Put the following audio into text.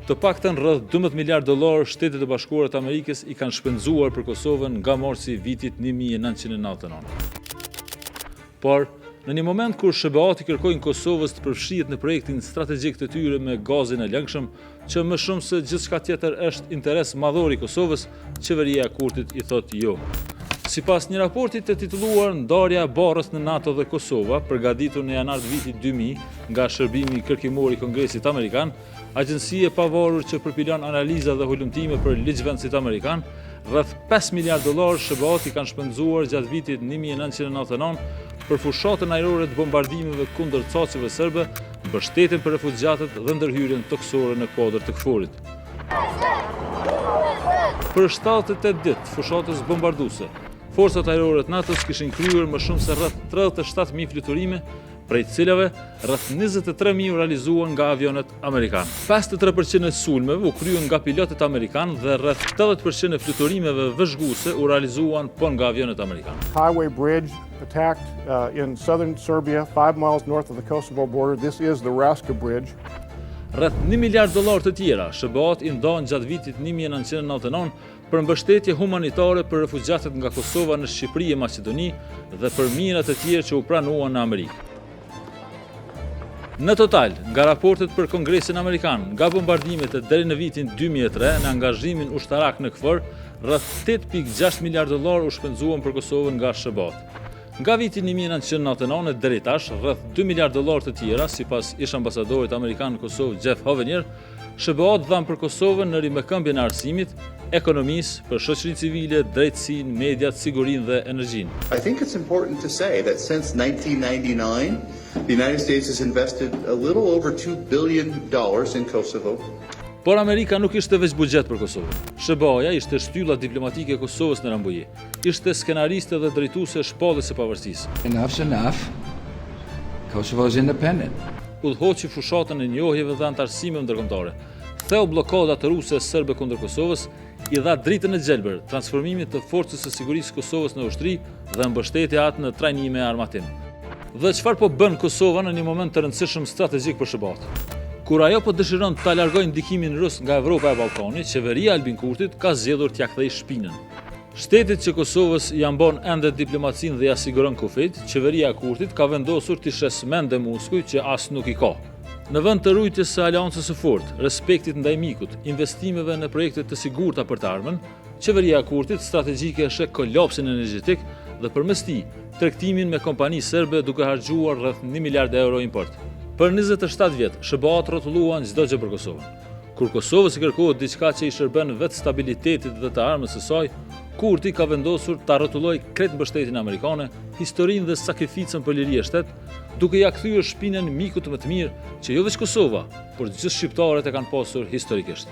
Të paktën rreth $12 miliard Shtetet e Bashkuara të Amerikës i kanë shpenzuar për Kosovën nga marsi vitit 1999. Por, në një moment kur SBA-t kërkojnë Kosovës të përfshihet në projektin strategjik të tyre me gazin e lëngshëm, që më shumë se gjithçka tjetër është interes madhor i Kosovës, qeveria e Kurtit i thotë jo. Sipas një raporti të titulluar Ndarja e barrës në NATO dhe Kosova, përgatitur në janar të vitit 2000 nga shërbimi kërkimor i Kongresit Amerikan, agjencie e pavarur që përpilon analiza dhe hulumtime për ligjvendësit amerikan, rreth $5 miliard SBA-t i kanë shpenzuar gjatë vitit 1999 për fushatën ajrore të bombardimeve kundër caceve serbe, mbështetjen për refugjatët dhe ndërhyrjen toksore në kuadër të KFOR-it. Për 78 ditë fushatës bombarduese, forcat ajrore të NATO-s kishin kryer më shumë se rreth 37.000 fluturime, prej cilave rreth 23.000 u realizuan nga avionet amerikanë. 53% e sulmeve u kryen nga pilotët amerikanë dhe rreth 80% e fluturimeve vëzhguese u realizuan nga avionet amerikanë. Highway bridge attacked in southern Serbia, 5 miles north of the Kosovo border. This is the Raska Bridge. Rreth $1 miliard të tjera SBA-t i ndan gjatë vitit 1999 për mbështetje humanitare për refugjatët nga Kosova në Shqipëri e Maqedoni dhe për mirat e tjerë që u pranuan në Amerikë. Në total, nga raportet për Kongresin Amerikan, nga bombardimet e deri në vitin 2003 në angazhimin ushtarak në KFOR, rreth $8.6 miliard u shpenzuan për Kosovën nga SBA-t. Nga viti 1999 deri tash, rreth $2 miliard të tjera, sipas ish ambasadorit amerikan në Kosovë Jeff Hovenier, SBA-t dhanë për Kosovën në rimëkëmbjen e arsimit, ekonomisë, për shoqërinë civile, drejtësinë, mediat, sigurinë dhe energjinë. I think it's important to say that since 1999, the United States has invested a little over $2 billion in Kosovo. Por Amerika nuk ishte veç buxhet për Kosovën. SBA-ja ishte shtylla diplomatike e Kosovës në Rambuje. Ishte skenariste dhe drejtuese e shpalljes së pavarësisë. Enough's enough. Kosovo is independent. Udhëhoqi fushatën e njohjeve dhe antarësimeve ndërkombëtare. Theu bllokadat ruse serbe kundër Kosovës, i dha dritën e gjelbër transformimit të forcës së sigurisë Kosovës në ushtri dhe mbështetje atë në trajnime e armatim. Dhe çfarë po bën Kosova në një moment të rëndësishëm strategjik për SBA-t? Kur ajo po dëshiron ta largojë ndikimin rus nga Evropa e Ballkanit, qeveria e Albin Kurtit ka zgjedhur t'ia kthejë shpinën. Shtetit që Kosovës i ambon ende diplomacinë dhe ja siguron kufit, qeveria e Kurtit ka vendosur t'i shes mend dhe muskuj që as nuk i ka. Në vend të rujtjes së aleancës së fortë, respektit ndaj mikut, investimeve në projekte të sigurta për të ardhmen, qeveria e Kurtit strategjike e sheh kolapsin energjetik dhe përmes tij tregtimin me kompani serbe duke harxhuar rreth €1 miliard import. Për 27 vjet, SBA-t rrotulluan çdo gjë për Kosovën. Kur Kosovës i kërkohet diçka që i shërben vetë stabilitetit dhe të armës së saj, Kurti ka vendosur ta rrotullojë krejt mbështetjen amerikane, historinë dhe sakrificën për liri e shtet, duke ja kthyer shpinën mikut më të mirë që jo vetëm Kosova, por gjithë shqiptarët e kanë pasur historikisht.